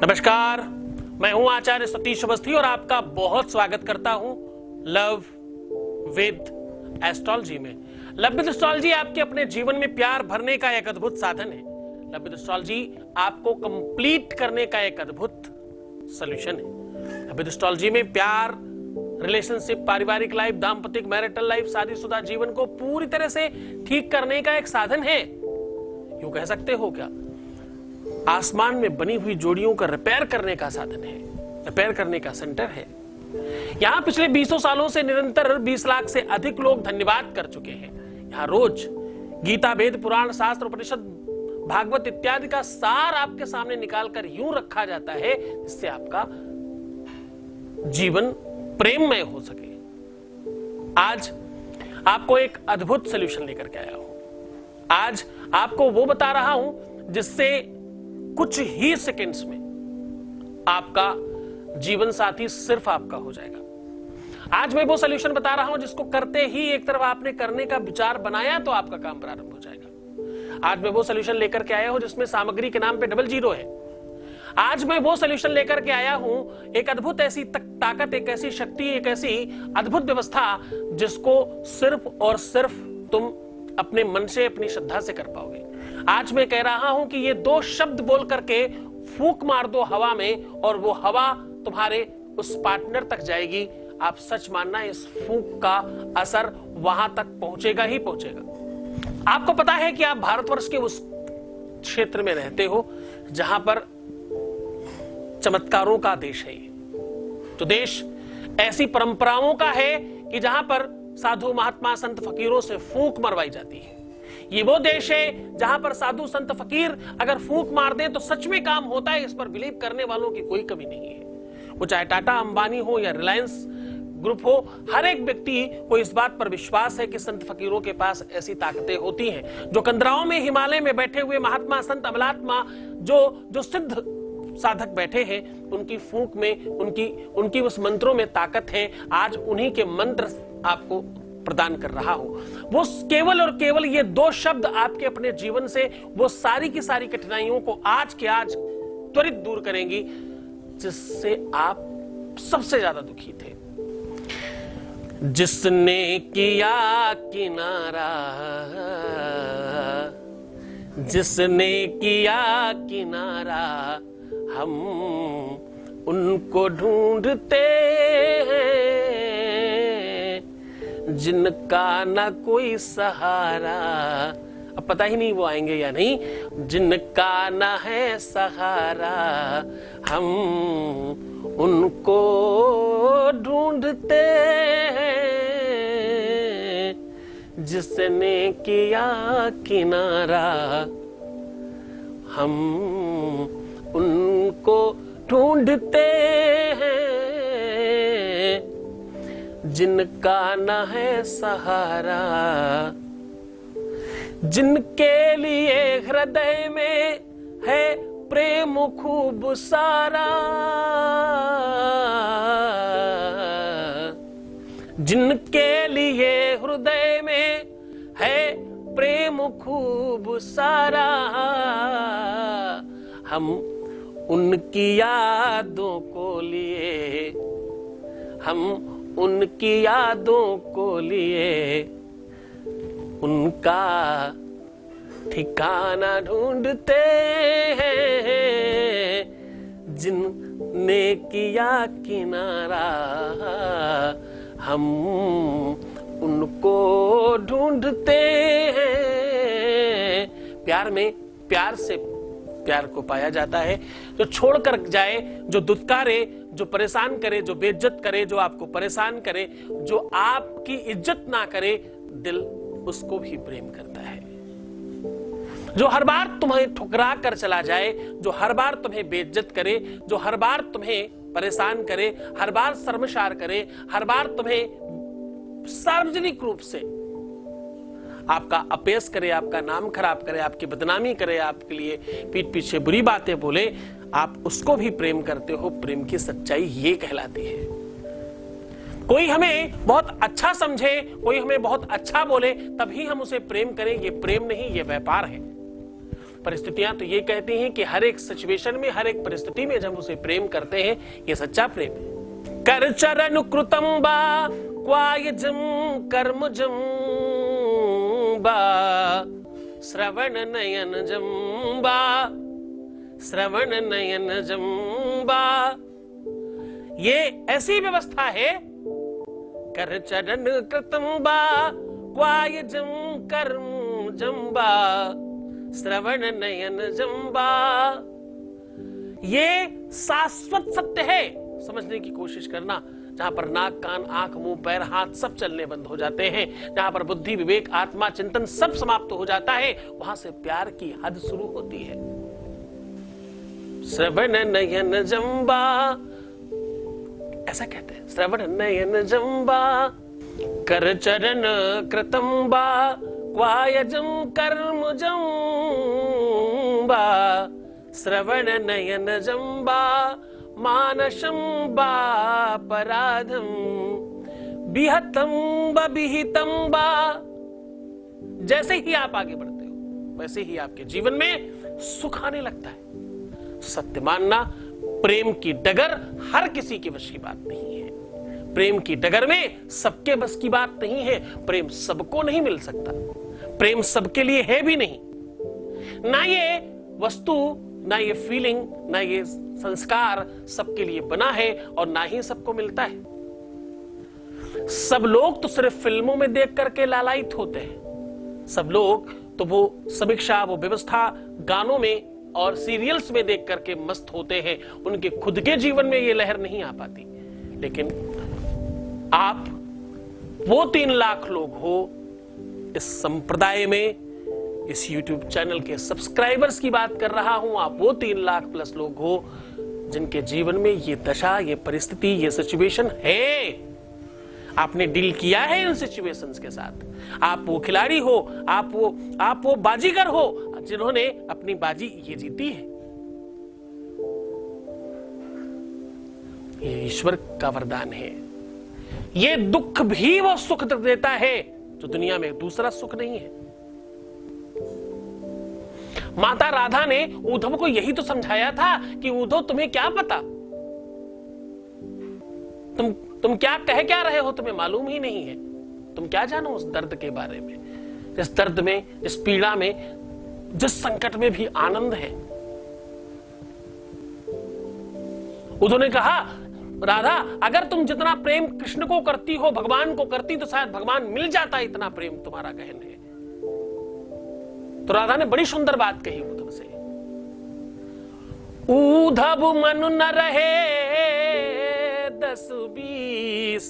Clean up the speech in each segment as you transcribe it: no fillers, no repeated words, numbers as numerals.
नमस्कार, मैं हूं आचार्य सतीश अवस्थी और आपका बहुत स्वागत करता हूं लव विद एस्ट्रोलॉजी में। लव विद एस्ट्रोलॉजी आपके अपने जीवन में प्यार भरने का एक अद्भुत साधन है। लव विद एस्ट्रोलॉजी आपको कंप्लीट करने का एक अद्भुत सॉल्यूशन है। लव विद एस्ट्रोलॉजी में प्यार, रिलेशनशिप, पारिवारिक लाइफ, दाम्पतिक मैरिटल लाइफ, शादीशुदा जीवन को पूरी तरह से ठीक करने का एक साधन है। यूं कह सकते हो क्या, आसमान में बनी हुई जोड़ियों का रिपेयर करने का साधन है, रिपेयर करने का सेंटर है। यहां पिछले 20 सालों से निरंतर 20 लाख से अधिक लोग धन्यवाद कर चुके हैं। यहां रोज गीता, वेद, पुराण, शास्त्र, उपनिषद, भागवत इत्यादि का सार आपके सामने निकालकर यूं रखा जाता है जिससे आपका जीवन प्रेममय हो सके। आज आपको एक अद्भुत सॉल्यूशन लेकर के आया हूं। आज आपको वो बता रहा हूं जिससे कुछ ही सेकंड्स में आपका जीवन साथी सिर्फ आपका हो जाएगा। आज मैं वो सॉल्यूशन बता रहा हूं जिसको करते ही एक तरफ आपने करने का विचार बनाया तो आपका काम प्रारंभ हो जाएगा। आज मैं वो सॉल्यूशन लेकर के आया हूं जिसमें सामग्री के नाम पे 00 है। आज मैं वो सॉल्यूशन लेकर के आया हूं, एक अद्भुत ऐसी ताकत, एक ऐसी शक्ति, एक ऐसी अद्भुत व्यवस्था जिसको सिर्फ और सिर्फ तुम अपने मन से, अपनी श्रद्धा से कर पाओगे। आज मैं कह रहा हूं कि ये 2 शब्द बोल करके फूंक मार दो हवा में और वो हवा तुम्हारे उस पार्टनर तक जाएगी। आप सच मानना, इस फूंक का असर वहां तक पहुंचेगा ही पहुंचेगा। आपको पता है कि आप भारतवर्ष के उस क्षेत्र में रहते हो जहां पर चमत्कारों का देश है। तो देश ऐसी परंपराओं का है कि जहां पर साधु, महात्मा, संत, फकीरों से फूंक मरवाई जाती है। ये वो देश है जहां पर साधु, संत, फकीर अगर फूंक मार दें तो सच में काम होता है। इस पर बिलीव करने वालों की कोई कमी नहीं है। वो चाहे टाटा अंबानी हो या रिलायंस ग्रुप हो, हर एक व्यक्ति को इस बात पर विश्वास है कि संत फकीरों के पास ऐसी ताकतें होती हैं। जो कंदराओं में, हिमालय में बैठे हुए महात्मा, संत, अमलात्मा, जो सिद्ध साधक बैठे हैं, उनकी फूंक में, उनकी उस मंत्रों में ताकत है। आज उन्हीं के मंत्र आपको प्रदान कर रहा हूं। वो केवल और केवल ये 2 शब्द आपके अपने जीवन से वो सारी की सारी कठिनाइयों को आज के आज त्वरित दूर करेंगी जिससे आप सबसे ज्यादा दुखी थे। जिसने किया किनारा, जिसने किया किनारा, हम उनको ढूंढते हैं जिनका ना कोई सहारा। अब पता ही नहीं वो आएंगे या नहीं। जिनका ना है सहारा, हम उनको ढूंढते हैं। जिसने किया किनारा, हम उनको ढूंढते हैं जिनका न है सहारा। जिनके लिए हृदय में है प्रेम खूब सारा, जिनके लिए हृदय में है प्रेम खूब सारा, हम उनकी यादों को लिए, हम उनकी यादों को लिए उनका ठिकाना ढूंढते हैं। जिनने किया किनारा, हम उनको ढूंढते हैं। प्यार में प्यार से प्यार को पाया जाता है। जो छोड़कर जाए, जो दुत्कारे, जो परेशान करे, जो बेइज्जत करे, जो आपको परेशान करे, जो आपकी इज्जत ना करे, दिल उसको भी प्रेम करता है। जो हर बार तुम्हें ठुकरा कर चला जाए, जो हर बार तुम्हें बेइज्जत करे, जो हर बार तुम्हें परेशान करे, हर बार शर्मसार करे, हर बार तुम्हें सार्वजनिक रूप से आपका अपयश करे, आपका नाम खराब करे, आपकी बदनामी करे, आपके लिए पीठ पीछे बुरी बातें बोले, आप उसको भी प्रेम करते हो। प्रेम की सच्चाई ये कहलाती है। कोई हमें बहुत अच्छा समझे, कोई हमें बहुत अच्छा बोले, तभी हम उसे प्रेम करें। ये प्रेम नहीं, ये व्यापार है। परिस्थितियां तो ये कहती हैं कि हर एक सिचुएशन में, हर एक परिस्थिति में जब उसे प्रेम करते हैं, ये सच्चा प्रेम है। कर चरण कृतम बा क्वायजम कर्मजम बा श्रवण नयन जम्बा, श्रवण नयन जम्बा। ये ऐसी व्यवस्था है, कर चरण कृतम बा क्वायजम कर्म जम्बा श्रवण नयन जम्बा। ये शाश्वत सत्य है, समझने की कोशिश करना। जहां पर नाक, कान, आंख, मुंह, पैर, हाथ सब चलने बंद हो जाते हैं, जहां पर बुद्धि, विवेक, आत्मा, चिंतन सब समाप्त हो जाता है, वहां से प्यार की हद शुरू होती है। श्रवण नयन जम्बा, ऐसा कहते हैं, श्रवण नयन जम्बा कर चरण कृतम्बा क्वायजम कर्म जम्बा श्रवण नयन जम्बा मानसम बापराधम बिहतम बिहितम बा। जैसे ही आप आगे बढ़ते हो वैसे ही आपके जीवन में सुख आने लगता है। सत्य मानना, प्रेम की डगर हर किसी के वश की बात नहीं है। प्रेम की डगर में सबके बस की बात नहीं है। प्रेम सबको नहीं मिल सकता, प्रेम सबके लिए है भी नहीं। ना ये वस्तु, ना ये फीलिंग, ना ये संस्कार सबके लिए बना है और ना ही सबको मिलता है। सब लोग तो सिर्फ फिल्मों में देख करके लालायित होते हैं। सब लोग तो वो समीक्षा, वो व्यवस्था गानों में और सीरियल्स में देख करके मस्त होते हैं। उनके खुद के जीवन में ये लहर नहीं आ पाती। लेकिन आप वो 3 लाख लोग हो इस संप्रदाय में, इस YouTube चैनल के सब्सक्राइबर्स की बात कर रहा हूं। आप वो 3 लाख प्लस लोग हो जिनके जीवन में ये दशा, ये परिस्थिति, ये सिचुएशन है। आपने डील किया है इन सिचुएशंस के साथ। आप वो खिलाड़ी हो, आप वो बाजीगर हो जिन्होंने अपनी बाजी ये जीती है। ये ईश्वर का वरदान है। ये दुख भी वो सुख देता है जो दुनिया में दूसरा सुख नहीं है। माता राधा ने उद्धव को यही तो समझाया था कि उद्धव तुम्हें क्या पता, तुम क्या कह क्या रहे हो, तुम्हें मालूम ही नहीं है। तुम क्या जानो उस दर्द के बारे में, इस दर्द में, इस पीड़ा में, जिस संकट में भी आनंद है। उद्धव ने कहा, राधा अगर तुम जितना प्रेम कृष्ण को करती हो, भगवान को करती, तो शायद भगवान मिल जाता, इतना प्रेम तुम्हारा गहन है। तो राधा ने बड़ी सुंदर बात कही उद्धव से। उद्धव मन न रहे 10-20,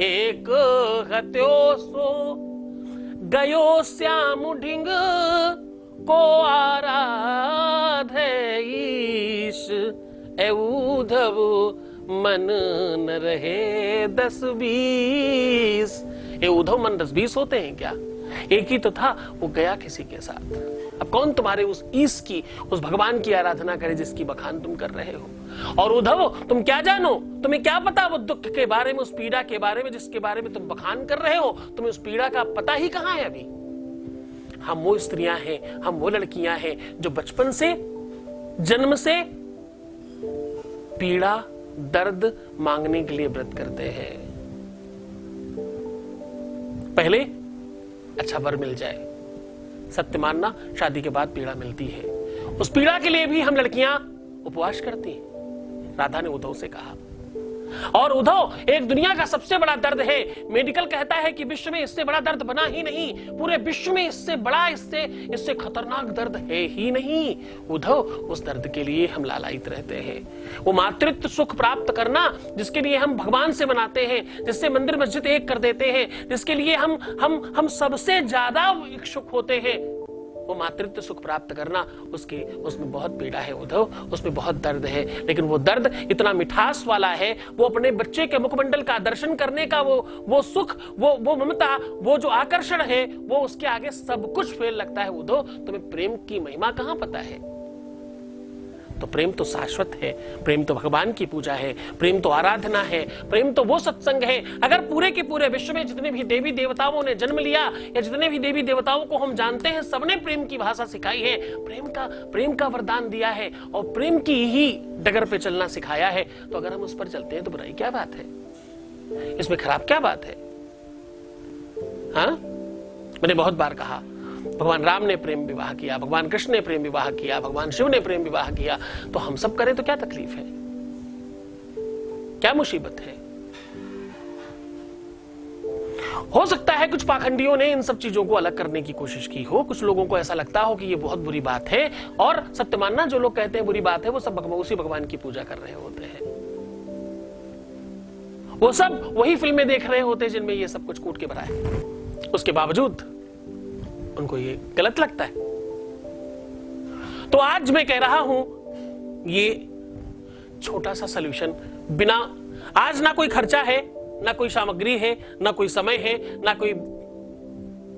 एक हत्यो सो गयो श्याम ढिंग को आराधे ईश। ए उद्धव मन न रहे 10-20। ए उद्धव मन 10-20 होते हैं क्या? एक ही तो था, वो गया किसी के साथ। अब कौन तुम्हारे उस ईश की, उस भगवान की आराधना करे जिसकी बखान तुम कर रहे हो? और उद्धव तुम क्या जानो, तुम्हें क्या पता वो दुख के बारे में, उस पीड़ा के बारे में जिसके बारे में तुम बखान कर रहे हो? तुम्हें उस पीड़ा का पता ही कहां है अभी। हम वो स्त्रियां हैं, हम वो लड़कियां हैं जो बचपन से, जन्म से पीड़ा, दर्द मांगने के लिए व्रत करते हैं। पहले अच्छा वर मिल जाए। सत्य मानना, शादी के बाद पीड़ा मिलती है। उस पीड़ा के लिए भी हम लड़कियां उपवास करती हैं। राधा ने उद्धव से कहा। और उद्धव, एक दुनिया का सबसे बड़ा दर्द है। मेडिकल कहता है कि विश्व में इससे बड़ा दर्द बना ही नहीं, पूरे विश्व में इससे बड़ा, इससे खतरनाक दर्द है ही नहीं। उद्धव, उस दर्द के लिए हम लालायित रहते हैं। वो मातृत्व सुख प्राप्त करना जिसके लिए हम भगवान से मनाते हैं, जिससे मंदिर मस्जिद एक कर देते हैं, जिसके लिए हम सबसे ज्यादा इच्छुक होते हैं, वो मातृत्व सुख प्राप्त करना, उसमें बहुत पीड़ा है उद्धव, उसमें बहुत दर्द है। लेकिन वो दर्द इतना मिठास वाला है, वो अपने बच्चे के मुखमंडल का दर्शन करने का वो सुख, वो ममता, वो जो आकर्षण है, वो उसके आगे सब कुछ फेल लगता है। उद्धव, तुम्हें प्रेम की महिमा कहां पता है? तो प्रेम तो शाश्वत है, प्रेम तो भगवान की पूजा है, प्रेम तो आराधना है, प्रेम तो वो सत्संग है। अगर पूरे के पूरे विश्व में जितने भी देवी देवताओं ने जन्म लिया या जितने भी देवी देवताओं को हम जानते हैं, सबने प्रेम की भाषा सिखाई है, प्रेम का वरदान दिया है और प्रेम की ही डगर पे चलना सिखाया है। तो अगर हम उस पर चलते हैं तो बुराई क्या बात है, इसमें खराब क्या बात है? हाँ, मैंने बहुत बार कहा, भगवान राम ने प्रेम विवाह किया, भगवान कृष्ण ने प्रेम विवाह किया, भगवान शिव ने प्रेम विवाह किया, तो हम सब करें तो क्या तकलीफ है, क्या मुसीबत है? हो सकता है कुछ पाखंडियों ने इन सब चीजों को अलग करने की कोशिश की हो, कुछ लोगों को ऐसा लगता हो कि ये बहुत बुरी बात है, और सत्य मानना, जो लोग कहते हैं बुरी बात है वो सब उसी भगवान की पूजा कर रहे होते हैं, वो सब वही फिल्में देख रहे होते हैं जिनमें ये सब कुछ कूट के भरा है। उसके बावजूद उनको ये गलत लगता है। तो आज मैं कह रहा हूं, ये छोटा सा सॉल्यूशन, बिना, आज ना कोई खर्चा है, ना कोई सामग्री है, ना कोई समय है, ना कोई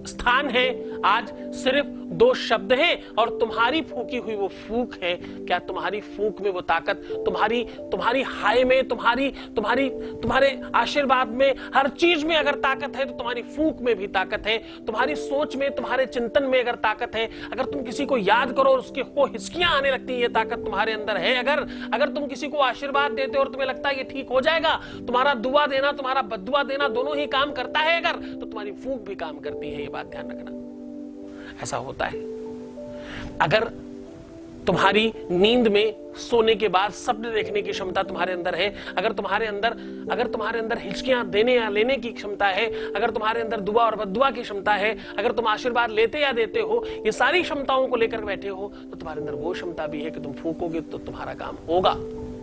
स्थान है, आज सिर्फ 2 शब्द हैं और तुम्हारी फूकी हुई वो फूक है। क्या तुम्हारी फूक में वो ताकत, तुम्हारी हाय में, तुम्हारे आशीर्वाद में, हर चीज में अगर ताकत है तो तुम्हारी फूक में भी ताकत है, तुम्हारी सोच में, तुम्हारे चिंतन में अगर ताकत है, अगर तुम किसी को याद करो और उसके को हिचकियां आने लगती है, ये ताकत तुम्हारे अंदर है। अगर तुम किसी को आशीर्वाद देते हो और तुम्हें लगता है ये ठीक हो जाएगा, तुम्हारा दुआ देना, तुम्हारा बद्दुआ देना दोनों ही काम करता है, अगर तो तुम्हारी फूक भी काम करती है, ये बात ध्यान रखना। ऐसा होता है अगर तुम्हारी नींद में सोने के बाद सपने देखने की क्षमता तुम्हारे अंदर है, अगर तुम्हारे अंदर हिचकियां देने या लेने की क्षमता है, अगर तुम्हारे अंदर दुआ और बद्दुआ की क्षमता है, अगर तुम आशीर्वाद लेते या देते हो, ये सारी क्षमताओं को लेकर बैठे हो, तो तुम्हारे अंदर वो क्षमता भी है कि तुम फूकोगे तो तुम्हारा काम होगा।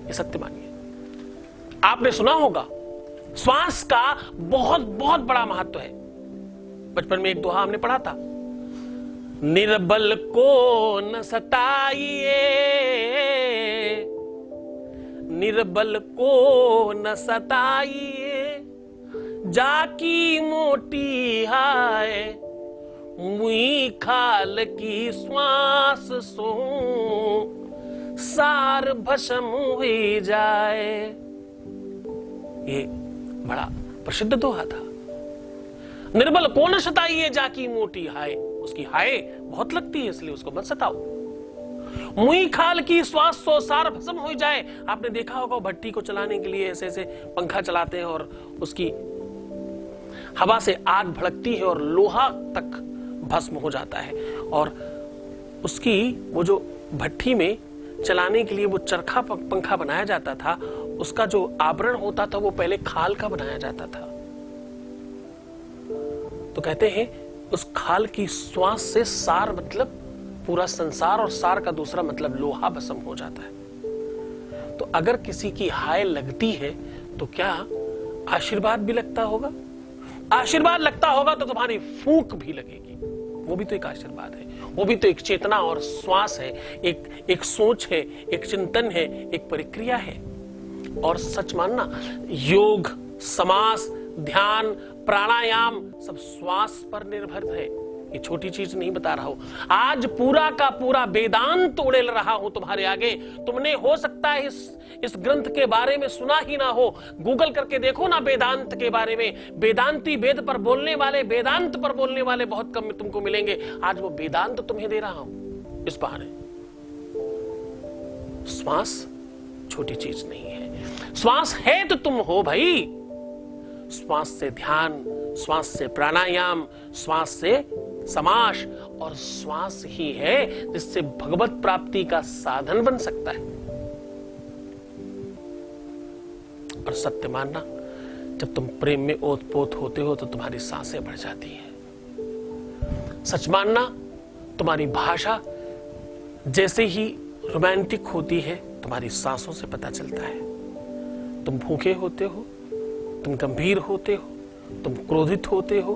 ये सत्य मानिए। आपने सुना होगा, श्वास का बहुत बहुत बड़ा महत्व है। बचपन में एक दोहा हमने पढ़ा था, निर्बल को न सताइए, निर्बल को न सताइए, जाकी मोटी हाय, मुई खाल की श्वास सो, सार भस्म हुई जाए। ये बड़ा प्रसिद्ध दोहा था। निर्बल को न सताइए, जाकी मोटी हाय, उसकी हाय बहुत लगती है इसलिए उसको मत सताओ। मुई खाल की श्वास सो, सार भस्म हो जाए। आपने देखा होगा भट्टी को चलाने के लिए ऐसे ऐसे पंखा चलाते हैं और उसकी हवा से आग भड़कती है और लोहा तक भस्म हो जाता है, और उसकी वो जो भट्टी में चलाने के लिए वो चरखा पंखा बनाया जाता था, उसका जो आवरण होता था वो पहले खाल का बनाया जाता था। तो कहते हैं उस खाल की श्वास से सार मतलब पूरा संसार, और सार का दूसरा मतलब लोहा भस्म हो जाता है। तो अगर किसी की हाय लगती है तो क्या आशीर्वाद भी लगता होगा? आशीर्वाद लगता होगा तो तुम्हारी फूंक भी लगेगी, वो भी तो एक आशीर्वाद है, वो भी तो एक चेतना और श्वास है, एक सोच है, एक चिंतन है, एक प्रक्रिया है। और सच मानना, योग, समास, ध्यान, प्राणायाम सब श्वास पर निर्भर है। ये छोटी चीज नहीं बता रहा हूं, आज पूरा का पूरा वेदांत उड़ेल रहा हूं तुम्हारे आगे। तुमने हो सकता है इस ग्रंथ के बारे में सुना ही ना हो, गूगल करके देखो ना वेदांत के बारे में। वेदांती, वेद पर बोलने वाले, वेदांत पर बोलने वाले बहुत कम तुमको मिलेंगे। आज वो वेदांत तुम्हें दे रहा हूं इस बहाने। श्वास छोटी चीज नहीं है, श्वास है तो तुम हो भाई। श्वास से ध्यान, श्वास से प्राणायाम, श्वास से समास, और श्वास ही है जिससे भगवत प्राप्ति का साधन बन सकता है। और सत्य मानना, जब तुम प्रेम में ओतपोत होते हो तो तुम्हारी सांसें बढ़ जाती हैं। सच मानना, तुम्हारी भाषा जैसे ही रोमांटिक होती है तुम्हारी सांसों से पता चलता है। तुम भूखे होते हो, तुम गंभीर होते हो, तुम क्रोधित होते हो,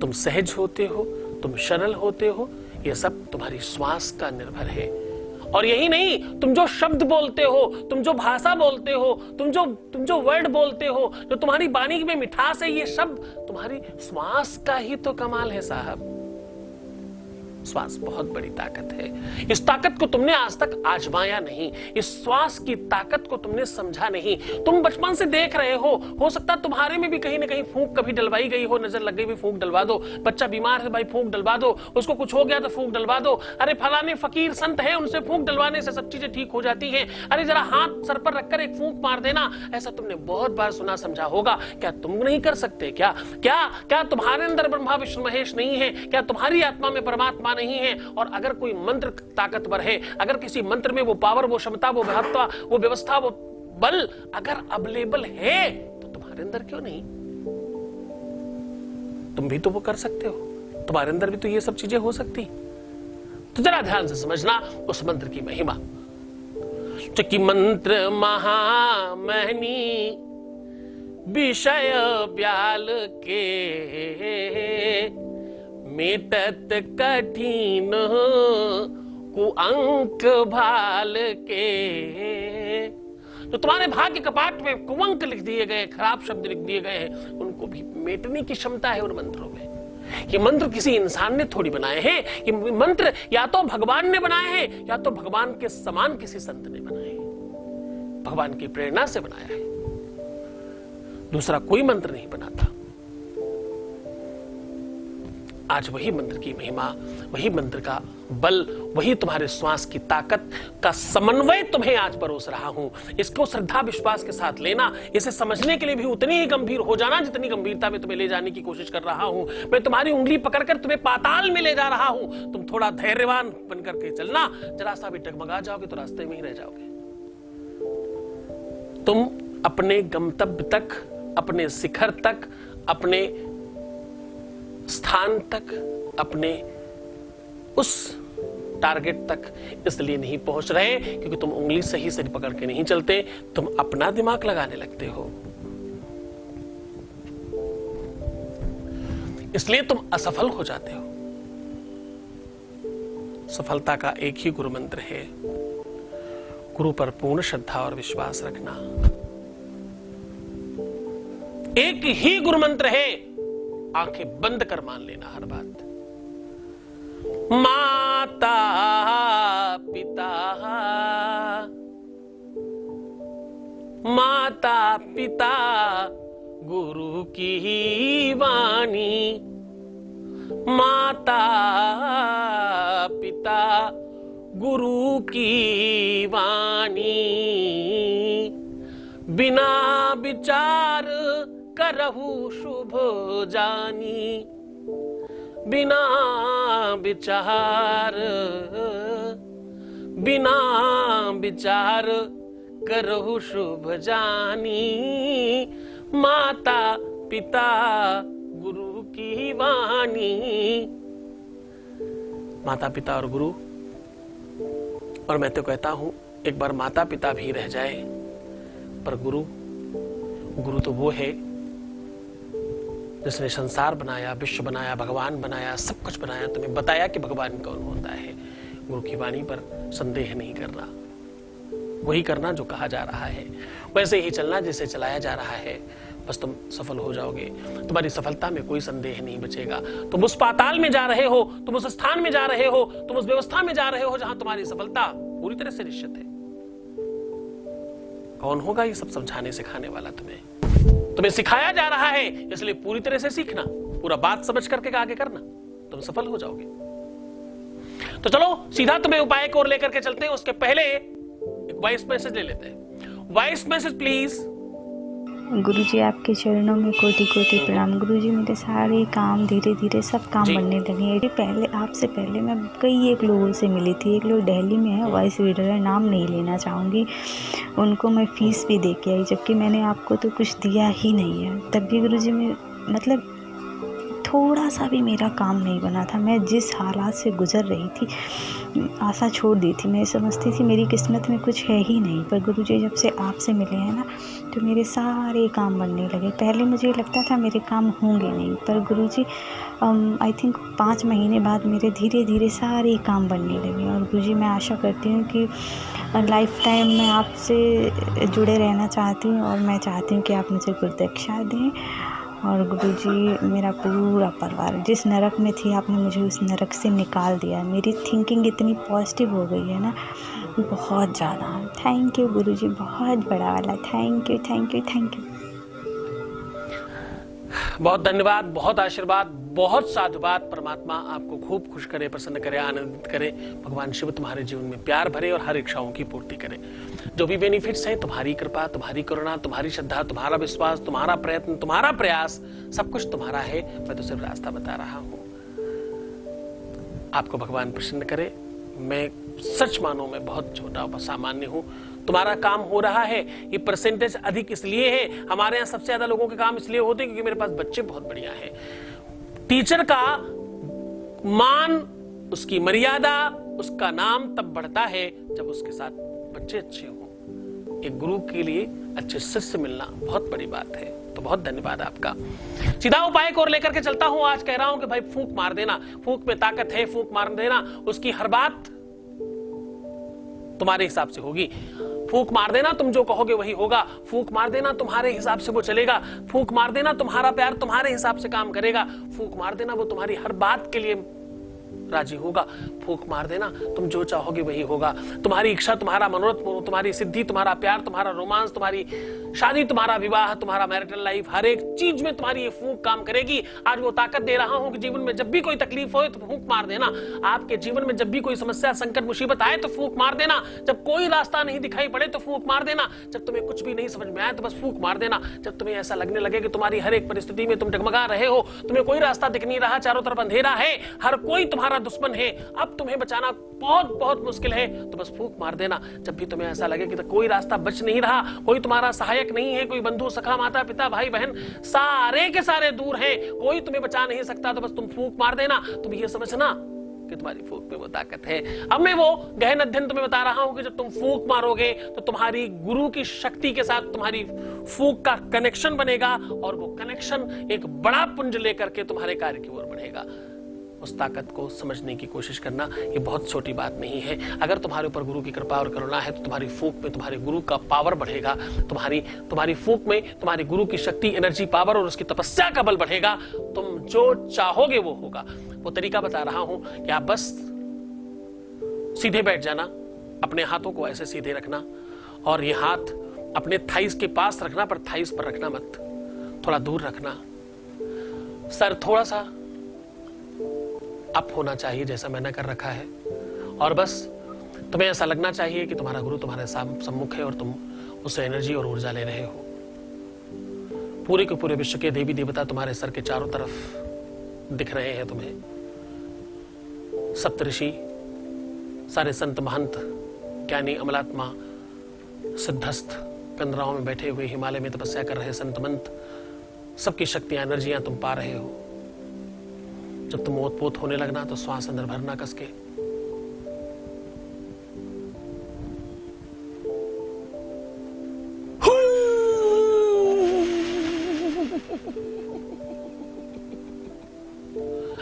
तुम सहज होते हो, तुम सरल होते हो, यह सब तुम्हारी श्वास का निर्भर है। और यही नहीं, तुम जो शब्द बोलते हो, तुम जो भाषा बोलते हो, तुम जो वर्ड बोलते हो, जो तुम्हारी वाणी में मिठास है, ये सब तुम्हारी श्वास का ही तो कमाल है साहब। श्वास बहुत बड़ी ताकत है। इस ताकत को तुमने आज तक आजमाया नहीं, इस श्वास की ताकत को तुमने समझा नहीं। तुम बचपन से देख रहे हो सकता है तुम्हारे में भी कहीं ना कहीं फूंक कभी डलवाई गई हो, नजर लग गई भी फूंक डलवा दो, बच्चा बीमार है भाई फूंक डलवा दो, उसको कुछ हो गया तो फूंक डलवा दो, अरे फलाने फकीर संत है उनसे फूंक डलवाने से सब चीजें ठीक हो जाती हैं, अरे जरा हाथ सर पर रखकर एक फूंक मार देना। ऐसा तुमने बहुत बार सुना समझा होगा। क्या तुम नहीं कर सकते? क्या क्या क्या तुम्हारे अंदर ब्रह्मा विष्णु महेश नहीं है? क्या तुम्हारी आत्मा में परमात्मा नहीं है? और अगर कोई मंत्र ताकतवर है, अगर किसी मंत्र में वो पावर, वो क्षमता, वो महत्ता, वो व्यवस्था, वो बल अगर अवेलेबल है तो तुम्हारे अंदर क्यों नहीं? तुम भी तो वो कर सकते हो, तुम्हारे अंदर भी तो ये सब चीजें हो सकती। तो जरा ध्यान से समझना उस मंत्र की महिमा। चकी मंत्र महामहनी विषय ब्याल के, मेटत कठिन कुअंक भाल के। जो तुम्हारे भाग्य कपाट में कुअंक लिख दिए गए, खराब शब्द लिख दिए गए हैं, उनको भी मेटने की क्षमता है उन मंत्रों में। ये मंत्र किसी इंसान ने थोड़ी बनाए हैं, ये मंत्र या तो भगवान ने बनाए हैं या तो भगवान के समान किसी संत ने बनाए हैं, भगवान की प्रेरणा से बनाया है। दूसरा कोई मंत्र नहीं बनाता। आज वही मंत्र की महिमा, वही मंत्र का बल, वही तुम्हारे श्वास की ताकत का समन्वय तुम्हें आज परोस रहा हूं। इसको श्रद्धा विश्वास के साथ लेना, इसे समझने के लिए भी उतनी ही गंभीर हो जाना जितनी गंभीरता में तुम्हें ले जाने की कोशिश कर रहा हूं। मैं तुम्हारी उंगली पकड़कर तुम्हें पाताल में ले जा रहा हूं। तुम थोड़ा धैर्यवान बनकर के चलना, जरा सा भी डगमगा जाओगे तो रास्ते में ही रह जाओगे। तुम अपने गंतव्य तक, अपने शिखर तक, अपने स्थान तक, अपने उस टारगेट तक इसलिए नहीं पहुंच रहे क्योंकि तुम उंगली सही से पकड़ के नहीं चलते, तुम अपना दिमाग लगाने लगते हो, इसलिए तुम असफल हो जाते हो। सफलता का एक ही गुरु मंत्र है, गुरु पर पूर्ण श्रद्धा और विश्वास रखना। एक ही गुरु मंत्र है, आंखें बंद कर मान लेना हर बात। माता पिता, माता पिता गुरु की वाणी, माता पिता गुरु की वाणी, बिना विचार करहु शुभ जानी, बिना विचार, बिना विचार करहु शुभ जानी, माता पिता गुरु की वाणी। माता पिता और गुरु, और मैं तो कहता हूं एक बार माता पिता भी रह जाए, पर गुरु, गुरु तो वो है जिसने संसार बनाया, विश्व बनाया, भगवान बनाया, सब कुछ बनाया, तुम्हें बताया कि भगवान कौन होता है। गुरु की वाणी पर संदेह नहीं करना, वही करना जो कहा जा रहा है, वैसे ही चलना जैसे चलाया जा रहा है, बस तुम सफल हो जाओगे। तुम्हारी सफलता में कोई संदेह नहीं बचेगा। तुम उस पाताल में जा रहे हो, तुम उस स्थान में जा रहे हो, तुम उस व्यवस्था में जा रहे हो जहां तुम्हारी सफलता पूरी तरह से निश्चित है। कौन होगा ये सब समझाने सिखाने वाला? तुम्हें सिखाया जा रहा है, इसलिए पूरी तरह से सीखना, पूरा बात समझ करके आगे करना, तुम सफल हो जाओगे। तो चलो सीधा तुम्हें उपाय को लेकर के चलते हैं। उसके पहले एक वॉइस मैसेज ले लेते हैं। Voice message please. गुरुजी आपके चरणों में कोटि कोटि प्रणाम। गुरुजी मेरे सारे काम धीरे धीरे सब काम बनने लगे। पहले आपसे पहले मैं एक लोगों से मिली थी। एक लोग दिल्ली में है, वॉइस रीडर है, नाम नहीं लेना चाहूँगी। उनको मैं फ़ीस भी दे के आई, जबकि मैंने आपको तो कुछ दिया ही नहीं है। तब भी गुरुजी में मतलब थोड़ा सा भी मेरा काम नहीं बना था। मैं जिस हालात से गुजर रही थी, आशा छोड़ दी थी। मैं समझती थी मेरी किस्मत में कुछ है ही नहीं, पर गुरुजी जब से आपसे मिले हैं ना, तो मेरे सारे काम बनने लगे। पहले मुझे लगता था मेरे काम होंगे नहीं, पर गुरुजी आई थिंक 5 महीने बाद मेरे धीरे धीरे सारे काम बनने लगे। और गुरुजी मैं आशा करती हूँ कि लाइफ टाइम मैं आपसे जुड़े रहना चाहती हूँ, और मैं चाहती हूँ कि आप मुझे गुरुदक्षा दें और गुरुजी मेरा पूरा परिवार जिस नरक में थी आपने मुझे उस नरक से निकाल दिया। मेरी थिंकिंग इतनी पॉजिटिव हो गई है ना, बहुत ज़्यादा। थैंक यू गुरुजी, बहुत बड़ा वाला thank you thank you thank you. बहुत धन्यवाद, बहुत आशीर्वाद, बहुत साधुवाद। परमात्मा आपको खूब खुश करे, प्रसन्न करे, आनंदित करे। भगवान शिव तुम्हारे जीवन में प्यार भरे और हर इच्छाओं की पूर्ति करे। जो भी बेनिफिट्स हैं, तुम्हारी कृपा, तुम्हारी करुणा, तुम्हारी श्रद्धा, तुम्हारा विश्वास, तुम्हारा प्रयत्न, तुम्हारा प्रयास, सब कुछ तुम्हारा है। मैं तो सिर्फ रास्ता बता रहा हूं। आपको भगवान प्रसन्न करे। मैं सच मानो मैं बहुत छोटा और सामान्य हूं। तुम्हारा काम हो रहा है। ये परसेंटेज अधिक इसलिए है, हमारे यहाँ सबसे ज्यादा लोगों के काम इसलिए होते हैं क्योंकि मेरे पास बच्चे बहुत बढ़िया हैं। टीचर का मान, उसकी मर्यादा, उसका नाम तब बढ़ता है जब उसके साथ बच्चे अच्छे हों। एक गुरु के लिए अच्छे शिष्य मिलना बहुत बड़ी बात है। तो बहुत धन्यवाद आपका। सीधा उपाय को लेकर के चलता हूं। आज कह रहा हूं कि भाई फूंक मार देना, फूंक में ताकत है, फूंक मार देना। उसकी हर बात तुम्हारे हिसाब से होगी। फूंक मार देना, तुम जो कहोगे वही होगा। फूंक मार देना, तुम्हारे हिसाब से वो चलेगा। फूंक मार देना, तुम्हारा प्यार तुम्हारे हिसाब से काम करेगा। फूंक मार देना, वो तुम्हारी हर बात के लिए राजी होगा। फूंक मार देना, तुम जो चाहोगे वही होगा। तुम्हारी इच्छा, तुम्हारा मनोरथ, तुम्हारी सिद्धि, तुम्हारा प्यार, तुम्हारा रोमांस, तुम्हारी शादी, तुम्हारा विवाह, तुम्हारा मैरिटल लाइफ, हर एक चीज में तुम्हारी ये फूंक काम करेगी। आज वो ताकत दे रहा हूं कि जीवन में जब भी कोई तकलीफ हो तो फूंक मार देना। आपके जीवन में जब भी कोई समस्या, संकट, मुसीबत आए तो फूंक मार देना। जब कोई रास्ता नहीं दिखाई पड़े तो फूंक मार देना। जब तुम्हें कुछ भी नहीं समझ में आए तो बस फूंक मार देना। जब तुम्हें ऐसा लगने लगे कि तुम्हारी हर एक परिस्थिति में तुम डगमगा रहे हो, तुम्हें कोई रास्ता दिख नहीं रहा, चारों तरफ अंधेरा है, हर कोई तुम्हारा दुश्मन है, अब तुम्हें बचाना बहुत बहुत मुश्किल है, तो बस फूंक मार देना। जब भी तुम्हें ऐसा लगे कि तो कोई रास्ता बच नहीं रहा, कोई तुम्हारा सहायक नहीं है, कोई बंधु, सखा, माता, पिता, भाई, बहन सारे के सारे दूर हैं, कोई तुम्हें बचा नहीं सकता, तो बस तुम फूंक मार देना। तुम ये समझना कि तुम्हारी फूंक में वो ताकत है। अब मैं वो गहन अध्ययन तुम्हें बता रहा हूं कि जब तुम फूंक मारोगे तो तुम्हारी गुरु की शक्ति के साथ तुम्हारी फूंक का कनेक्शन बनेगा और वो कनेक्शन एक बड़ा पुंज लेकर के तुम्हारे कार्य की ओर बढ़ेगा। उस ताकत को समझने की कोशिश करना, ये बहुत छोटी बात नहीं है। अगर तुम्हारे ऊपर गुरु की कृपा और करुणा है तो तुम्हारी फूंक में तुम्हारे गुरु का पावर बढ़ेगा। तुम्हारी फूंक में तुम्हारी गुरु की शक्ति, एनर्जी, पावर और उसकी तपस्या का बल बढ़ेगा। तुम जो चाहोगे वो होगा। वो तरीका बता रहा हूं कि आप बस सीधे बैठ जाना, अपने हाथों को ऐसे सीधे रखना और ये हाथ अपने थाइस के पास रखना, पर थाइस पर रखना मत, थोड़ा दूर रखना। सर थोड़ा सा अप होना चाहिए जैसा मैंने कर रखा है, और बस तुम्हें ऐसा लगना चाहिए कि तुम्हारा गुरु तुम्हारे सम्मुख है और तुम उससे एनर्जी और ऊर्जा ले रहे हो। पूरे के पूरे विश्व के देवी देवता तुम्हारे सर के चारों तरफ दिख रहे हैं तुम्हें। सप्तऋषि, सारे संत महंत, ज्ञानी, अमलात्मा, सिद्धस्थ, कंदराओं में बैठे हुए, हिमालय में तपस्या कर रहे संत मंत, सबकी शक्तियां, एनर्जियां तुम पा रहे हो। जब तुम ओतपोत होने लगना तो श्वास अंदर भरना कसके।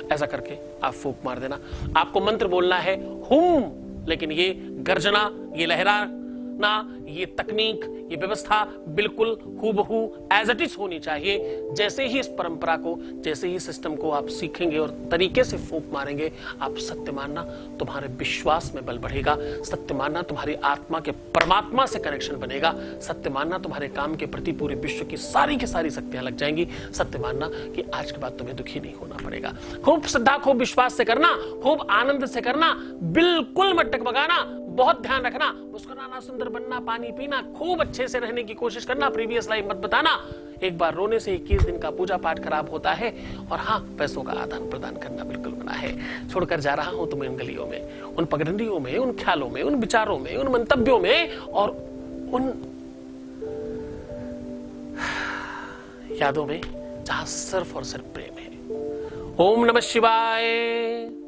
ऐसा करके आप फूंक मार देना। आपको मंत्र बोलना है हुम, लेकिन ये गर्जना, ये लहराना, ये तकनीक, ये व्यवस्था बिल्कुल हूबहू एज इट इज होनी चाहिए। जैसे ही इस परंपरा को, जैसे ही सिस्टम को आप सीखेंगे और तरीके से फूंक मारेंगे, आप सत्य मानना, तुम्हारे विश्वास में बल बढ़ेगा। सत्य मानना, तुम्हारी आत्मा के परमात्मा से कनेक्शन बनेगा। सत्य मानना, तुम्हारे काम के प्रति पूरे विश्व की सारी शक्तियां लग जाएंगी। सत्य मानना कि आज के बाद तुम्हें दुखी नहीं होना पड़ेगा। खूब श्रद्धा, खूब विश्वास से करना, खूब आनंद से करना, बिल्कुल मत टकबगाना, बहुत ध्यान रखना, मुस्कुराना, सुंदर बनना, पानी पीना, खूब अच्छे से रहने की कोशिश करना, प्रीवियस लाइफ मत बताना। एक बार रोने से 21 दिन का पूजा पाठ खराब होता है। और हाँ, पैसों का आदान प्रदान करना बिल्कुल मना है। छोड़कर जा रहा हूं तुम्हें इन गलियों में, उन पगडंडियों में, उन ख्यालों में, उन विचारों में, उन मंतव्यों में और उन यादों में जहां सिर्फ और सिर्फ प्रेम है। ओम नमः शिवाय।